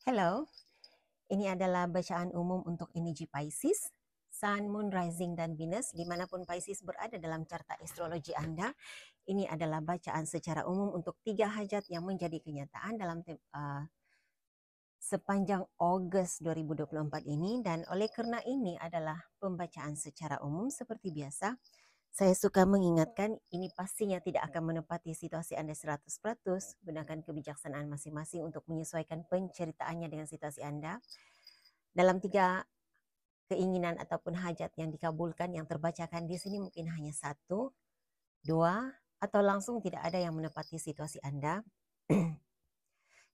Hello, ini adalah bacaan umum untuk energi Pisces, Sun, Moon, Rising, dan Venus. Dimanapun Pisces berada dalam carta astrologi Anda, ini adalah bacaan secara umum untuk 3 hajat yang menjadi kenyataan dalam sepanjang Ogos 2024 ini. Dan oleh kerana ini adalah pembacaan secara umum seperti biasa, saya suka mengingatkan ini pastinya tidak akan menepati situasi Anda 100%. Gunakan kebijaksanaan masing-masing untuk menyesuaikan penceritaannya dengan situasi Anda. Dalam 3 keinginan ataupun hajat yang dikabulkan yang terbacakan di sini mungkin hanya 1, 2, atau langsung tidak ada yang menepati situasi Anda.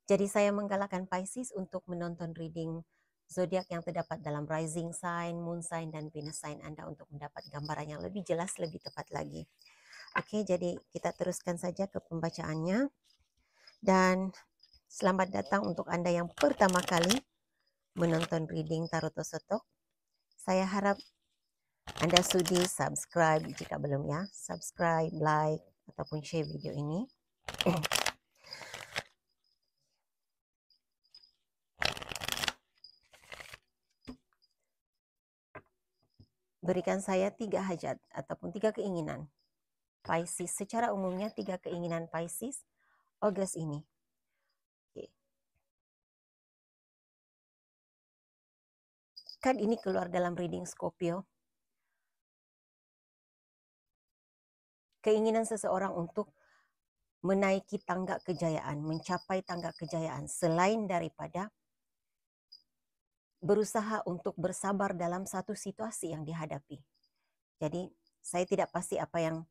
Jadi saya menggalakkan Pisces untuk menonton reading zodiak yang terdapat dalam rising sign, moon sign, dan Venus sign Anda untuk mendapat gambaran yang lebih jelas, lebih tepat lagi. Oke, jadi kita teruskan saja ke pembacaannya. Dan selamat datang untuk Anda yang pertama kali menonton reading Tarot Tosotok. Saya harap Anda sudi subscribe jika belum ya. Subscribe, like, ataupun share video ini. Berikan saya 3 hajat ataupun 3 keinginan Pisces. Secara umumnya 3 keinginan Pisces Ogos ini. Okay. Kad ini keluar dalam reading Scorpio. Keinginan seseorang untuk menaiki tangga kejayaan, mencapai tangga kejayaan selain daripada berusaha untuk bersabar dalam satu situasi yang dihadapi. Jadi, saya tidak pasti apa yang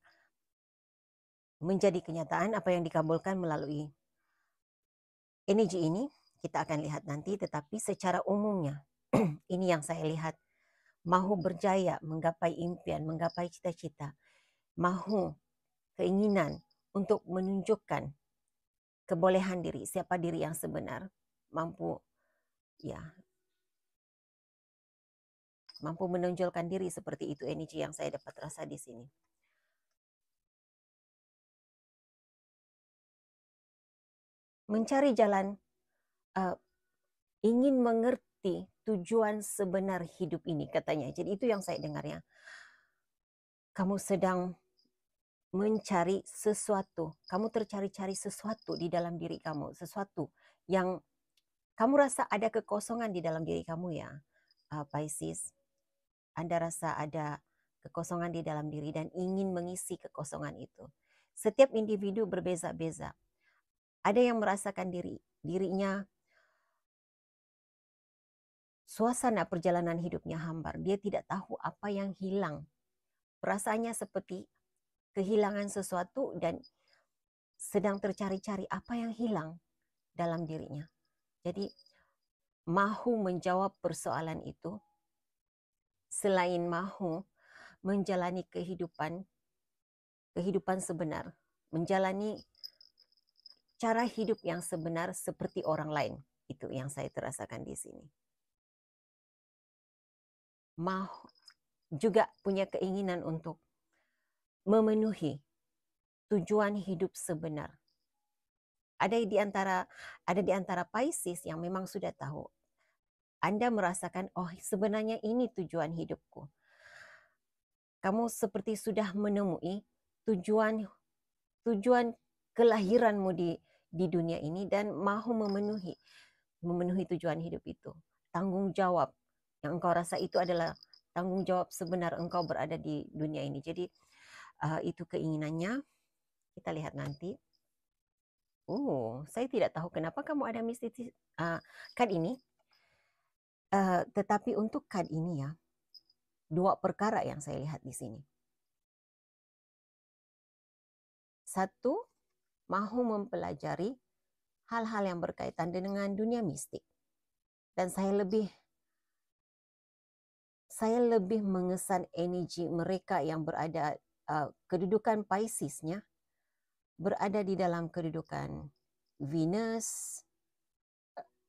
menjadi kenyataan, apa yang dikabulkan melalui energi ini, kita akan lihat nanti, tetapi secara umumnya, ini yang saya lihat, mahu berjaya, menggapai impian, menggapai cita-cita, mahu keinginan untuk menunjukkan kebolehan diri, siapa diri yang sebenar, mampu menonjolkan diri seperti itu energi yang saya dapat rasa di sini. Mencari jalan, ingin mengerti tujuan sebenar hidup ini katanya. Jadi itu yang saya dengar ya. Kamu sedang mencari sesuatu, kamu tercari-cari sesuatu di dalam diri kamu, sesuatu yang kamu rasa ada kekosongan di dalam diri kamu ya, Pisces. Anda rasa ada kekosongan di dalam diri dan ingin mengisi kekosongan itu. Setiap individu berbeza-beza. Ada yang merasakan dirinya suasana perjalanan hidupnya hambar. Dia tidak tahu apa yang hilang. Perasaannya seperti kehilangan sesuatu dan sedang tercari-cari apa yang hilang dalam dirinya. Jadi, mahu menjawab persoalan itu, selain mahu menjalani kehidupan sebenar, menjalani cara hidup yang sebenar seperti orang lain. Itu yang saya terasakan di sini. Mahu juga punya keinginan untuk memenuhi tujuan hidup sebenar. Ada di antara Pisces yang memang sudah tahu. Anda merasakan, oh sebenarnya ini tujuan hidupku. Kamu seperti sudah menemui tujuan kelahiranmu di dunia ini dan mahu memenuhi tujuan hidup itu. Tanggung jawab yang engkau rasa itu adalah tanggung jawab sebenar engkau berada di dunia ini. Jadi itu keinginannya. Kita lihat nanti. Saya tidak tahu kenapa kamu ada mistis kad ini. Tetapi untuk kad ini ya, 2 perkara yang saya lihat di sini. 1, mahu mempelajari hal-hal yang berkaitan dengan dunia mistik. Dan saya lebih mengesan energi mereka yang berada, kedudukan Pisces-nya berada di dalam kedudukan Venus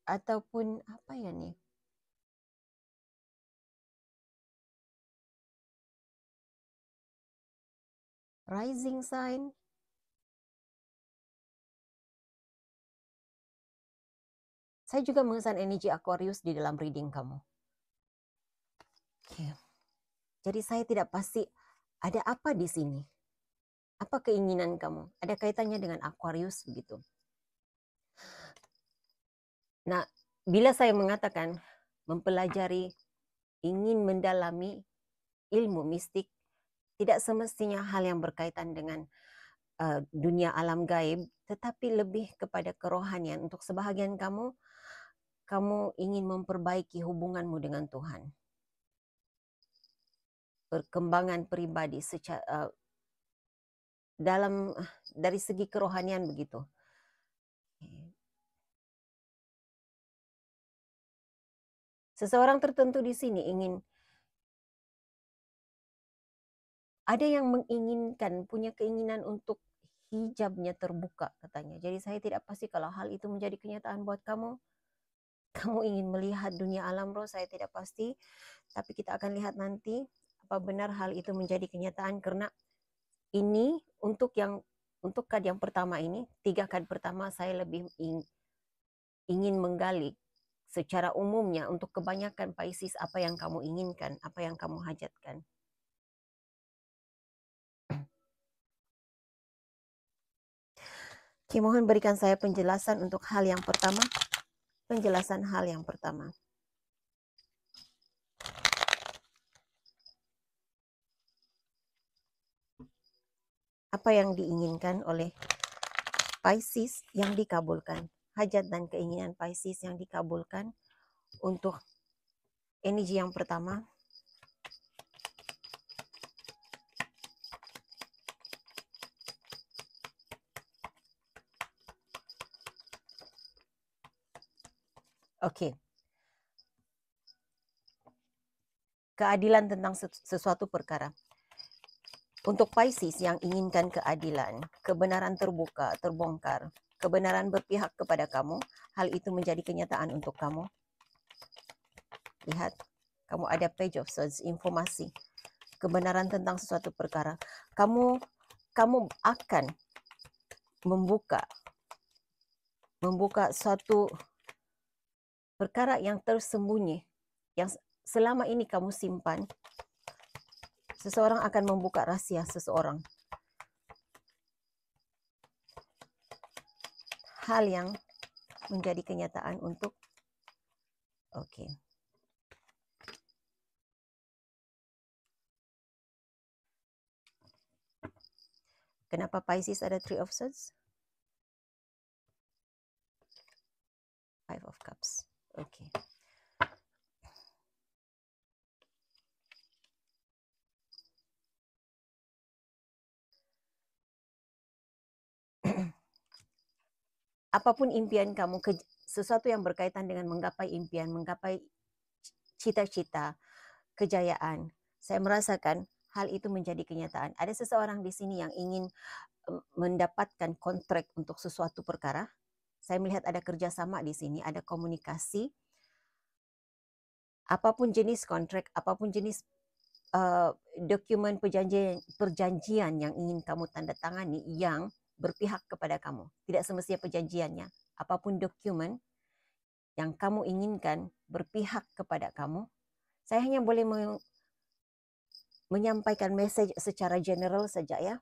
ataupun apa ya nih? Rising sign. Saya juga mengesan energi Aquarius di dalam reading kamu. Okay. Jadi saya tidak pasti ada apa di sini. Apa keinginan kamu? Ada kaitannya dengan Aquarius begitu. Nah, bila saya mengatakan mempelajari, ingin mendalami ilmu mistik, tidak semestinya hal yang berkaitan dengan dunia alam gaib, tetapi lebih kepada kerohanian. Untuk sebahagian kamu ingin memperbaiki hubunganmu dengan Tuhan. Perkembangan pribadi secara dari segi kerohanian begitu. Seseorang tertentu di sini ada yang menginginkan, punya keinginan untuk hijabnya terbuka katanya. Jadi saya tidak pasti kalau hal itu menjadi kenyataan buat kamu. Kamu ingin melihat dunia alam roh, saya tidak pasti. Tapi kita akan lihat nanti apa benar hal itu menjadi kenyataan, karena ini untuk kad yang pertama ini, 3 kad pertama saya lebih ingin menggali secara umumnya untuk kebanyakan Pisces apa yang kamu inginkan, apa yang kamu hajatkan. Oke, mohon berikan saya penjelasan untuk hal yang pertama. Penjelasan hal yang pertama. Apa yang diinginkan oleh Pisces yang dikabulkan. Hajat dan keinginan Pisces yang dikabulkan untuk energi yang pertama. Oke. Keadilan tentang sesuatu perkara. Untuk Pisces yang inginkan keadilan, kebenaran terbuka, terbongkar, kebenaran berpihak kepada kamu, hal itu menjadi kenyataan untuk kamu. Lihat, kamu ada Page of Swords, informasi, kebenaran tentang sesuatu perkara. Kamu akan membuka suatu perkara yang tersembunyi, yang selama ini kamu simpan. Seseorang akan membuka rahasia seseorang. Hal yang menjadi kenyataan untuk oke. Kenapa Pisces ada 3 of Swords? 5 of Cups. Oke. Apapun impian kamu, sesuatu yang berkaitan dengan menggapai impian, menggapai cita-cita, kejayaan, saya merasakan hal itu menjadi kenyataan. Ada seseorang di sini yang ingin mendapatkan kontrak untuk sesuatu perkara. Saya melihat ada kerjasama di sini, ada komunikasi. Apapun jenis kontrak, apapun jenis dokumen perjanjian yang ingin kamu tanda tangani yang berpihak kepada kamu. Tidak semestinya perjanjiannya. Apapun dokumen yang kamu inginkan berpihak kepada kamu. Saya hanya boleh menyampaikan message secara general saja ya.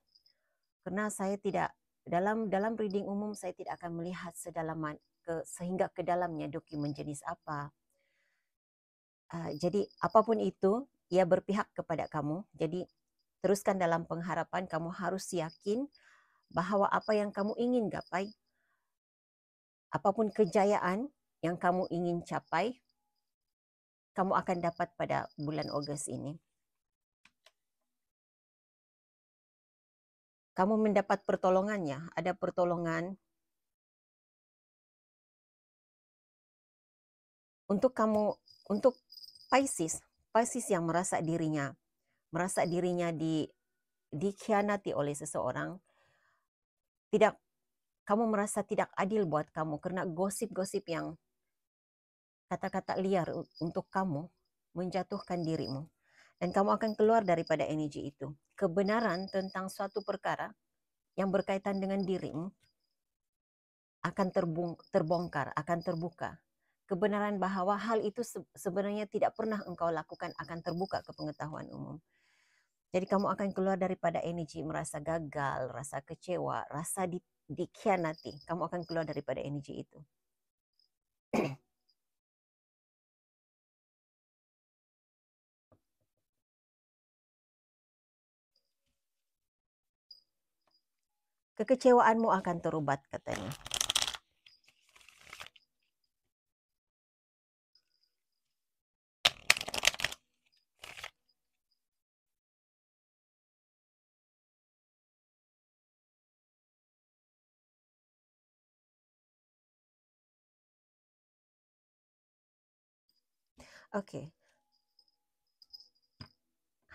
Karena saya tidak, dalam reading umum saya tidak akan melihat sedalaman sehingga ke dalamnya dokumen jenis apa. Jadi apapun itu, ia berpihak kepada kamu. Jadi teruskan dalam pengharapan, kamu harus yakin bahwa apa yang kamu ingin gapai, apapun kejayaan yang kamu ingin capai, kamu akan dapat pada bulan Ogos ini. Kamu mendapat pertolongannya, ada pertolongan untuk kamu, untuk Pisces yang merasa dirinya dikhianati oleh seseorang. Kamu merasa tidak adil buat kamu karena gosip-gosip yang kata-kata liar untuk kamu menjatuhkan dirimu. Dan kamu akan keluar daripada energi itu. Kebenaran tentang suatu perkara yang berkaitan dengan dirimu akan terbongkar, akan terbuka. kebenaran bahawa hal itu sebenarnya tidak pernah engkau lakukan akan terbuka ke pengetahuan umum. Jadi kamu akan keluar daripada energi merasa gagal, rasa kecewa, rasa dikhianati. Kamu akan keluar daripada energi itu. Kekecewaanmu akan terubat katanya. Oke.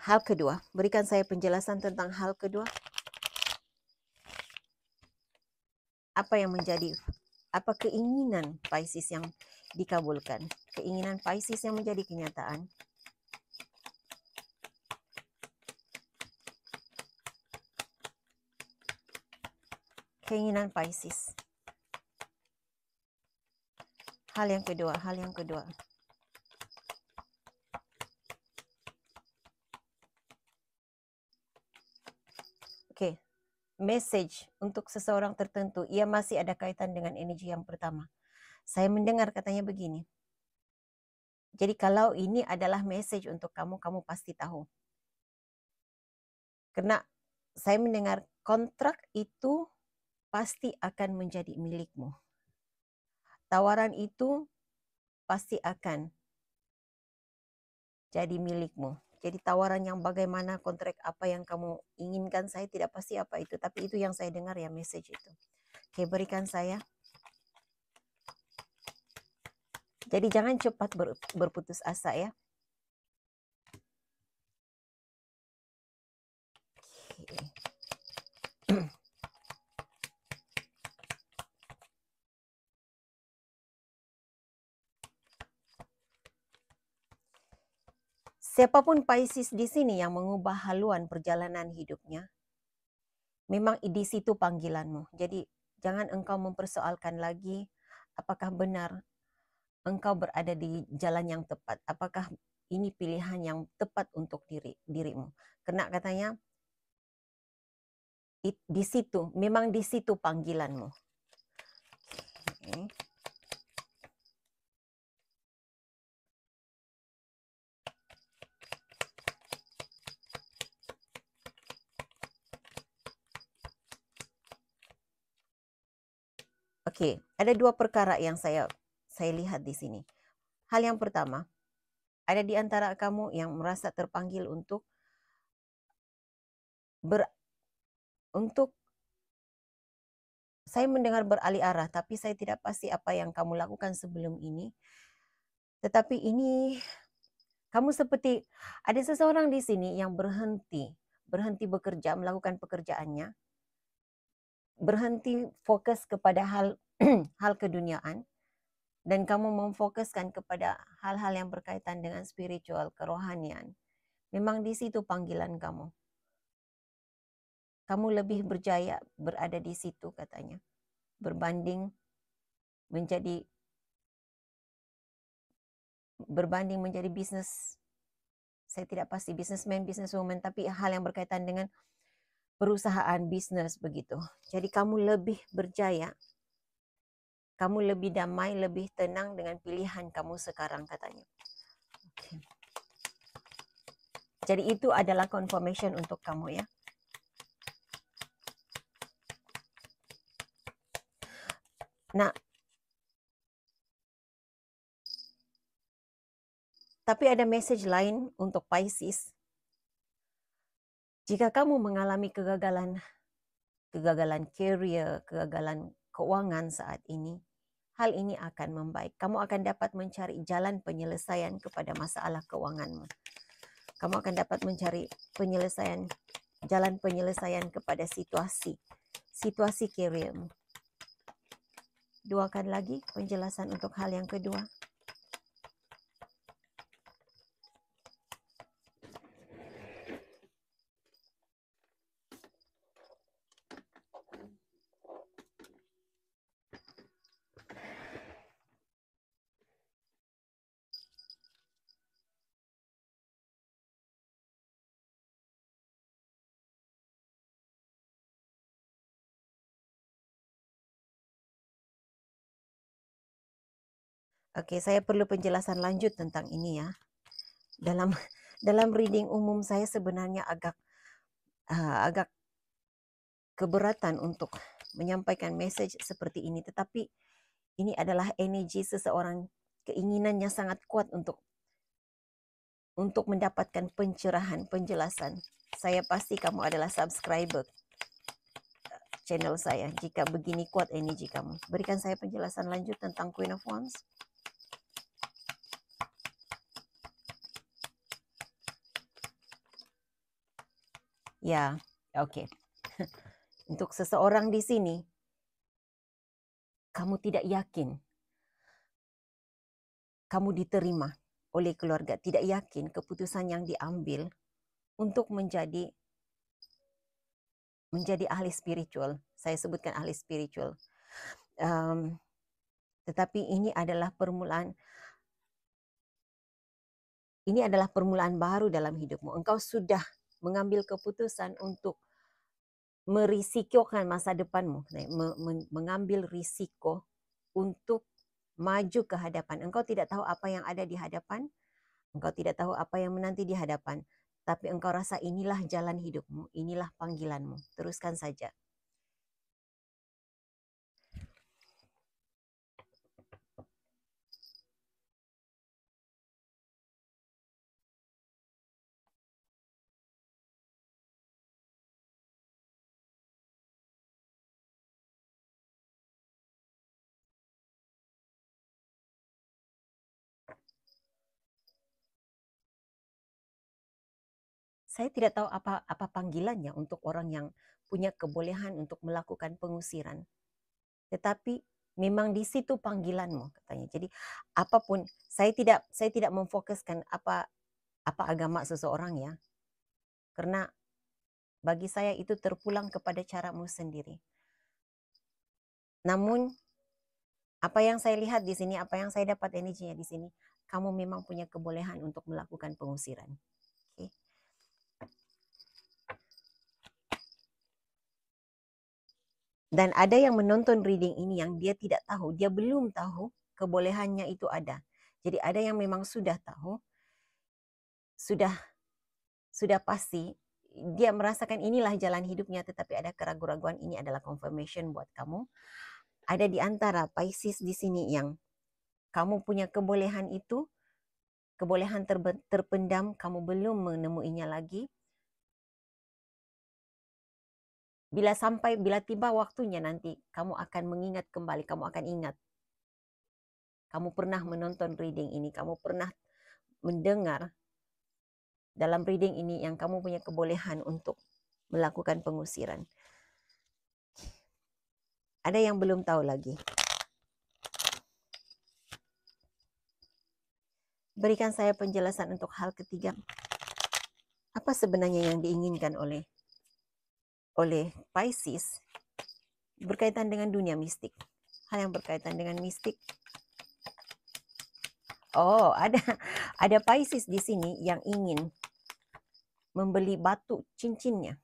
Hal kedua, berikan saya penjelasan tentang hal kedua. Apa yang menjadi, apa keinginan Pisces yang dikabulkan? Keinginan Pisces yang menjadi kenyataan. Keinginan Pisces. Hal yang kedua. Oke. Message untuk seseorang tertentu, ia masih ada kaitan dengan energi yang pertama. Saya mendengar katanya begini. Jadi kalau ini adalah message untuk kamu, kamu pasti tahu. Karena saya mendengar kontrak itu pasti akan menjadi milikmu. Tawaran itu pasti akan jadi milikmu. Jadi tawaran yang bagaimana, kontrak apa yang kamu inginkan, saya tidak pasti apa itu. Tapi itu yang saya dengar ya, message itu. Oke, berikan saya. Jadi jangan cepat berputus asa ya. Oke. Siapapun Pisces di sini yang mengubah haluan perjalanan hidupnya, memang di situ panggilanmu. Jadi jangan engkau mempersoalkan lagi apakah benar engkau berada di jalan yang tepat. Apakah ini pilihan yang tepat untuk dirimu. Karena katanya di situ, memang di situ panggilanmu. Okay. Oke, ada dua perkara yang saya lihat di sini. Hal yang pertama, ada di antara kamu yang merasa terpanggil untuk saya mendengar beralih arah, tapi saya tidak pasti apa yang kamu lakukan sebelum ini. Tetapi ini, kamu seperti, ada seseorang di sini yang berhenti bekerja, melakukan pekerjaannya, berhenti fokus kepada hal keduniaan, dan kamu memfokuskan kepada hal-hal yang berkaitan dengan spiritual, kerohanian. Memang di situ panggilan kamu. Kamu lebih berjaya berada di situ katanya. Berbanding menjadi bisnis, saya tidak pasti businessman, businesswoman, tapi hal yang berkaitan dengan perusahaan bisnis begitu. Jadi kamu lebih berjaya, kamu lebih damai, lebih tenang dengan pilihan kamu sekarang katanya. Okay. Jadi itu adalah confirmation untuk kamu ya. Nah, tapi ada message lain untuk Pisces. Jika kamu mengalami kegagalan career, kegagalan keuangan saat ini, hal ini akan membaik. Kamu akan dapat mencari jalan penyelesaian kepada masalah keuanganmu. Kamu akan dapat mencari jalan penyelesaian kepada situasi careermu. Doakan lagi penjelasan untuk hal yang kedua. Oke, saya perlu penjelasan lanjut tentang ini ya. Dalam reading umum saya sebenarnya agak keberatan untuk menyampaikan message seperti ini, tetapi ini adalah energi seseorang, keinginannya sangat kuat untuk mendapatkan pencerahan, penjelasan. Saya pasti kamu adalah subscriber channel saya jika begini kuat energi kamu. Berikan saya penjelasan lanjut tentang Queen of Wands. Ya, oke. Untuk seseorang di sini, kamu tidak yakin kamu diterima oleh keluarga, tidak yakin keputusan yang diambil untuk menjadi ahli spiritual. Saya sebutkan ahli spiritual. Tetapi ini adalah permulaan baru dalam hidupmu. Engkau sudah mengambil keputusan untuk merisikokan masa depanmu, mengambil risiko untuk maju ke hadapan. Engkau tidak tahu apa yang ada di hadapan, engkau tidak tahu apa yang menanti di hadapan, tapi engkau rasa inilah jalan hidupmu, inilah panggilanmu. Teruskan saja. Saya tidak tahu apa panggilannya untuk orang yang punya kebolehan untuk melakukan pengusiran. Tetapi memang di situ panggilanmu, katanya. Jadi apapun, saya tidak memfokuskan apa agama seseorang ya. Karena bagi saya itu terpulang kepada caramu sendiri. Namun apa yang saya lihat di sini, apa yang saya dapat energinya di sini, kamu memang punya kebolehan untuk melakukan pengusiran. Okay. Dan ada yang menonton reading ini yang dia tidak tahu, dia belum tahu kebolehannya itu ada. Jadi ada yang memang sudah tahu, sudah pasti, dia merasakan inilah jalan hidupnya, tetapi ada keraguan-raguan. Ini adalah confirmation buat kamu. Ada di antara Pisces di sini yang kamu punya kebolehan itu, kebolehan terpendam, kamu belum menemuinya lagi. Bila tiba waktunya nanti, kamu akan mengingat kembali, kamu akan ingat. Kamu pernah menonton reading ini, kamu pernah mendengar dalam reading ini yang kamu punya kebolehan untuk melakukan pengusiran. Ada yang belum tahu lagi. Berikan saya penjelasan untuk hal ketiga. Apa sebenarnya yang diinginkan oleh Pisces berkaitan dengan dunia mistik? Hal yang berkaitan dengan mistik. Oh, ada Pisces di sini yang ingin membeli batu cincinnya.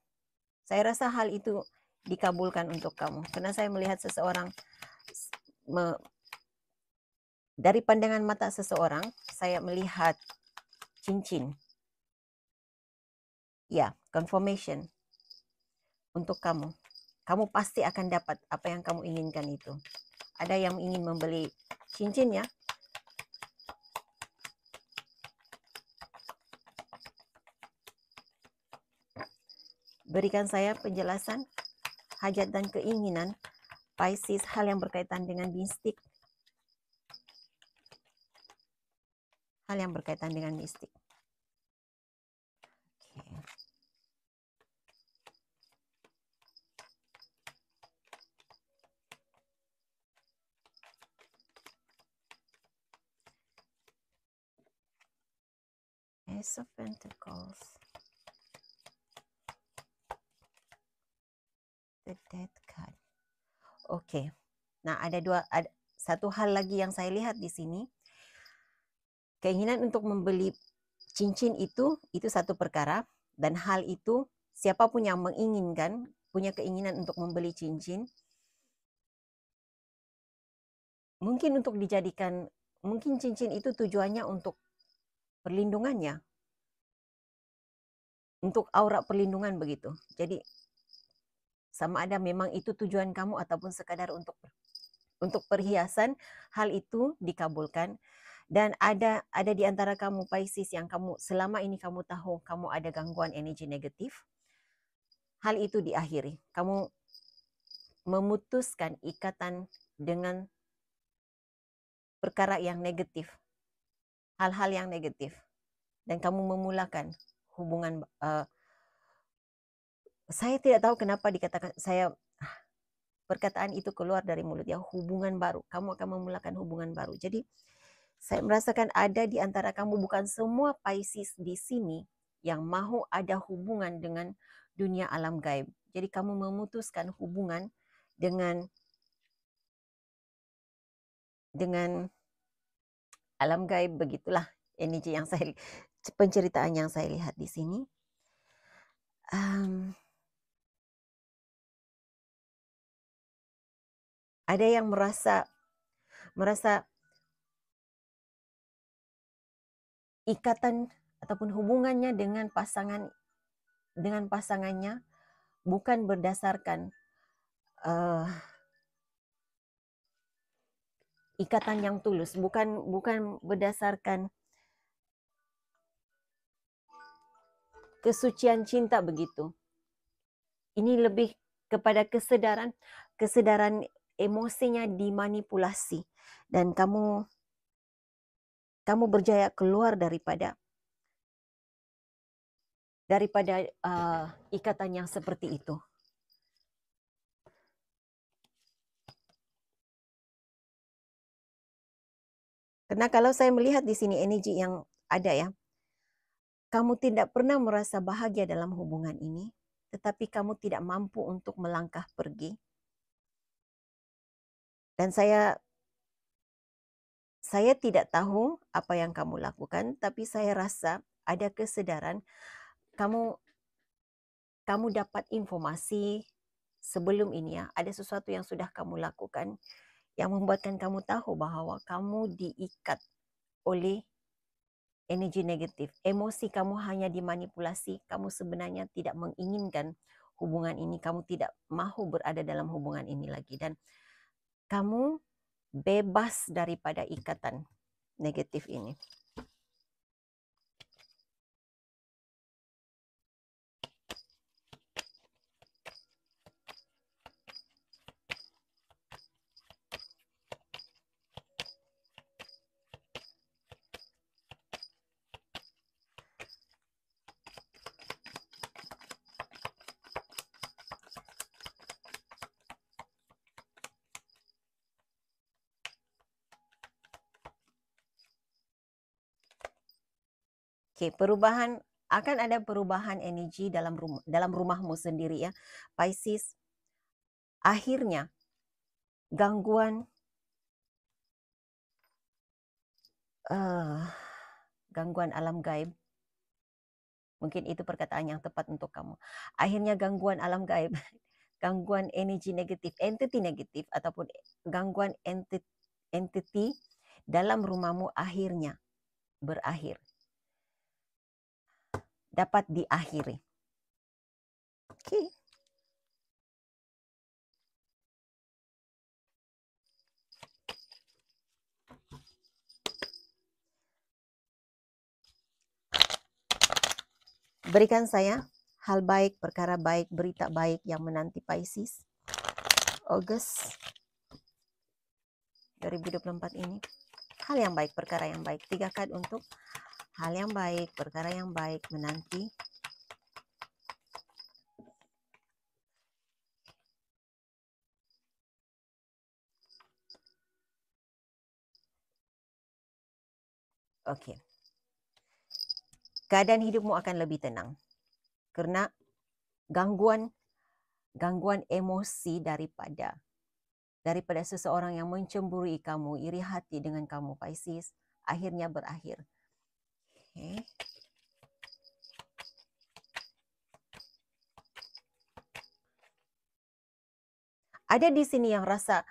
Saya rasa hal itu dikabulkan untuk kamu. Karena saya melihat seseorang, dari pandangan mata seseorang, saya melihat cincin. Ya, confirmation untuk kamu. Kamu pasti akan dapat apa yang kamu inginkan itu. Ada yang ingin membeli cincin ya. Berikan saya penjelasan hajat dan keinginan Pisces, hal yang berkaitan dengan mistik. Hal yang berkaitan dengan mistik. Ace of Pentacles. The Death card. Oke. Nah, ada satu hal lagi yang saya lihat di sini. Keinginan untuk membeli cincin itu satu perkara, dan hal itu siapapun yang menginginkan, punya keinginan untuk membeli cincin, mungkin untuk dijadikan mungkin cincin itu tujuannya untuk perlindungannya, untuk aura perlindungan begitu. Jadi sama ada memang itu tujuan kamu ataupun sekadar untuk perhiasan, hal itu dikabulkan. Dan ada di antara kamu Pisces yang kamu selama ini kamu tahu kamu ada gangguan energi negatif, hal itu diakhiri. Kamu memutuskan ikatan dengan perkara yang negatif, hal-hal yang negatif, dan kamu memulakan hubungan. Saya tidak tahu kenapa dikatakan perkataan itu keluar dari mulut ya, hubungan baru. Kamu akan memulakan hubungan baru. Jadi saya merasakan ada di antara kamu, bukan semua Pisces di sini yang mau ada hubungan dengan dunia alam gaib. Jadi kamu memutuskan hubungan dengan alam gaib, begitulah energi yang penceritaan yang saya lihat di sini. Ada yang merasa ikatan ataupun hubungannya dengan pasangannya bukan berdasarkan ikatan yang tulus, bukan berdasarkan kesucian cinta begitu. Ini lebih kepada kesadaran emosinya dimanipulasi, dan kamu berjaya keluar daripada ikatan yang seperti itu. Karena kalau saya melihat di sini energi yang ada ya, kamu tidak pernah merasa bahagia dalam hubungan ini, tetapi kamu tidak mampu untuk melangkah pergi. Dan saya tidak tahu apa yang kamu lakukan, tapi saya rasa ada kesadaran kamu dapat informasi sebelum ini ya, ada sesuatu yang sudah kamu lakukan yang membuatkan kamu tahu bahwa kamu diikat oleh energi negatif. Emosi kamu hanya dimanipulasi, kamu sebenarnya tidak menginginkan hubungan ini, kamu tidak mahu berada dalam hubungan ini lagi, dan kamu bebas daripada ikatan negatif ini. Oke, akan ada perubahan energi dalam rumahmu sendiri ya, Pisces. Akhirnya gangguan alam gaib, mungkin itu perkataan yang tepat untuk kamu. Akhirnya gangguan alam gaib, gangguan energi negatif, entity negatif ataupun gangguan entity dalam rumahmu akhirnya berakhir, dapat diakhiri. Oke. Berikan saya hal baik, perkara baik, berita baik yang menanti Pisces Agustus 2024 ini. Hal yang baik, perkara yang baik. 3 kad untuk hal yang baik, perkara yang baik menanti Oke. Keadaan hidupmu akan lebih tenang. Karena gangguan emosi daripada seseorang yang mencemburui kamu, iri hati dengan kamu Pisces, akhirnya berakhir. Okay. Ada di sini yang rasa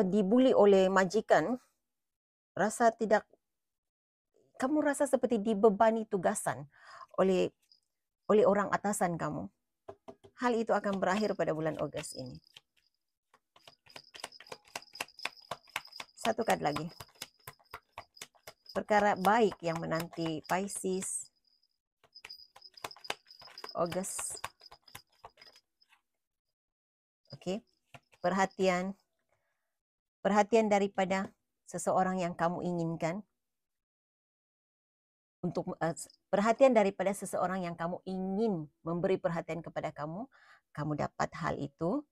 dibuli oleh majikan, kamu rasa seperti dibebani tugasan oleh orang atasan kamu. Hal itu akan berakhir pada bulan Ogos ini. Satu kad lagi. Perkara baik yang menanti Pisces, Ogos. Okey. Perhatian daripada seseorang yang kamu inginkan. Perhatian daripada seseorang yang kamu ingin memberi perhatian kepada kamu, kamu dapat hal itu.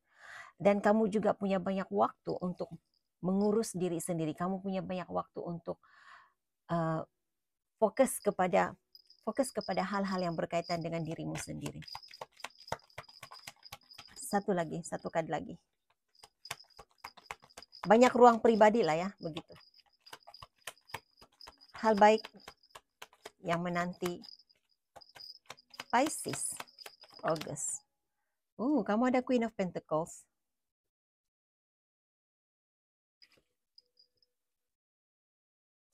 Dan kamu juga punya banyak waktu untuk mengurus diri sendiri. Kamu punya banyak waktu untuk fokus kepada hal-hal yang berkaitan dengan dirimu sendiri. Satu kad lagi. Banyak ruang pribadi lah ya, begitu. Hal baik yang menanti Pisces, Ogos. Kamu ada Queen of Pentacles.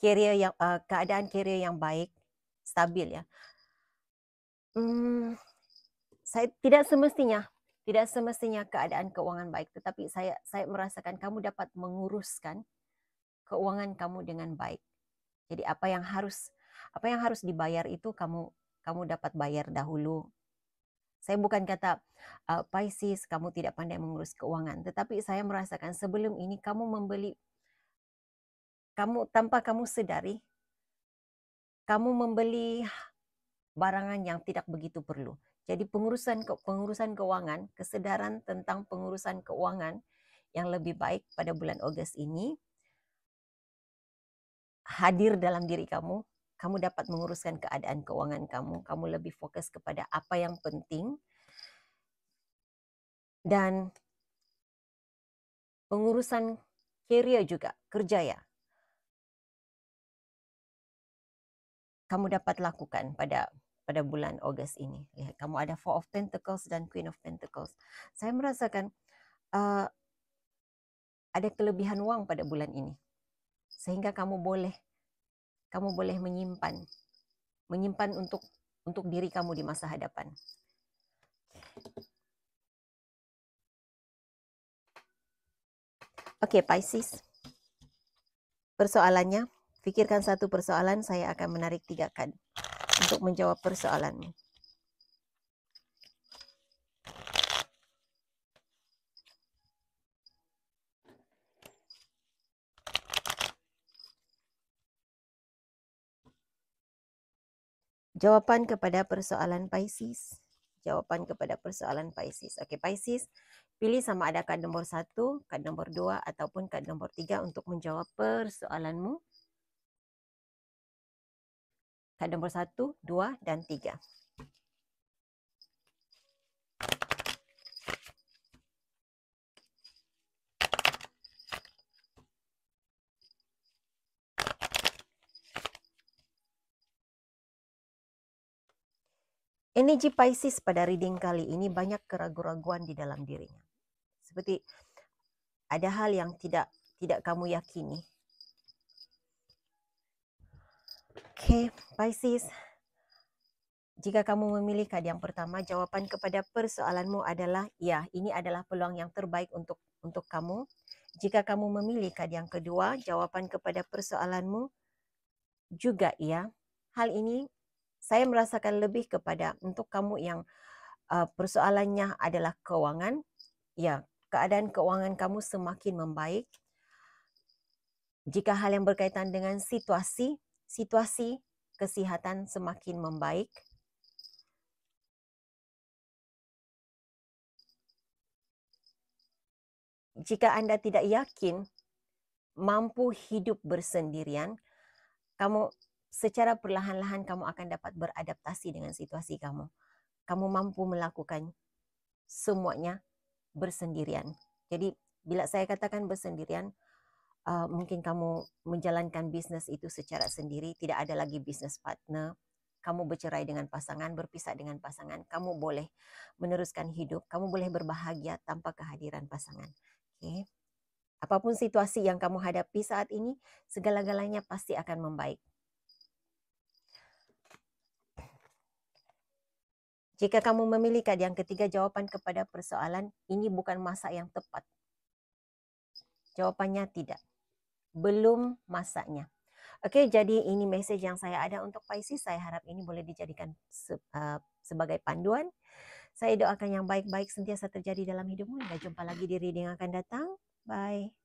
Keadaan career yang baik, stabil ya. Tidak semestinya keadaan keuangan baik, tetapi saya merasakan kamu dapat menguruskan keuangan kamu dengan baik. Jadi apa yang harus dibayar itu kamu dapat bayar dahulu. Saya bukan kata Pisces kamu tidak pandai mengurus keuangan, tetapi saya merasakan sebelum ini kamu tanpa kamu sedari, kamu membeli barangan yang tidak begitu perlu. Jadi pengurusan keuangan, kesedaran tentang pengurusan keuangan yang lebih baik pada bulan Ogos ini hadir dalam diri kamu. Kamu dapat menguruskan keadaan keuangan kamu. Kamu lebih fokus kepada apa yang penting. Dan pengurusan career juga, kerja ya. Kamu dapat lakukan pada bulan Ogos ini. Lihat, kamu ada Four of Pentacles dan Queen of Pentacles. Saya merasakan ada kelebihan wang pada bulan ini. Sehingga kamu boleh menyimpan untuk diri kamu di masa hadapan. Oke, Pisces. Persoalannya, pikirkan satu persoalan, saya akan menarik 3 kad untuk menjawab persoalanmu. Jawapan kepada persoalan Pisces. Oke, Pisces, pilih sama ada kad nombor 1, kad nombor 2, ataupun kad nombor 3 untuk menjawab persoalanmu. Kad nombor 1, 2, dan 3. Energi Pisces pada reading kali ini banyak keraguan-raguan di dalam dirinya. Seperti ada hal yang tidak kamu yakini. Oke, Pisces. Jika kamu memilih kad yang pertama, jawaban kepada persoalanmu adalah ya, ini adalah peluang yang terbaik untuk kamu. Jika kamu memilih kad yang kedua, jawaban kepada persoalanmu juga ya. Hal ini saya merasakan lebih kepada untuk kamu yang persoalannya adalah keuangan. Ya, keadaan keuangan kamu semakin membaik. Jika hal yang berkaitan dengan situasi kesehatan semakin membaik. Jika Anda tidak yakin mampu hidup bersendirian, kamu secara perlahan-lahan kamu akan dapat beradaptasi dengan situasi kamu. Kamu mampu melakukan semuanya bersendirian. Jadi bila saya katakan bersendirian, mungkin kamu menjalankan bisnes itu secara sendiri, tidak ada lagi bisnes partner. Kamu bercerai dengan pasangan, berpisah dengan pasangan. Kamu boleh meneruskan hidup, kamu boleh berbahagia tanpa kehadiran pasangan. Okay. Apapun situasi yang kamu hadapi saat ini, segala-galanya pasti akan membaik. Jika kamu memilih yang ketiga jawaban kepada persoalan, ini bukan masa yang tepat. Jawabannya tidak. Belum masanya. Oke, jadi ini message yang saya ada untuk Pisces. Saya harap ini boleh dijadikan sebagai panduan. Saya doakan yang baik-baik sentiasa terjadi dalam hidupmu. Hingga jumpa lagi di reading yang akan datang. Bye.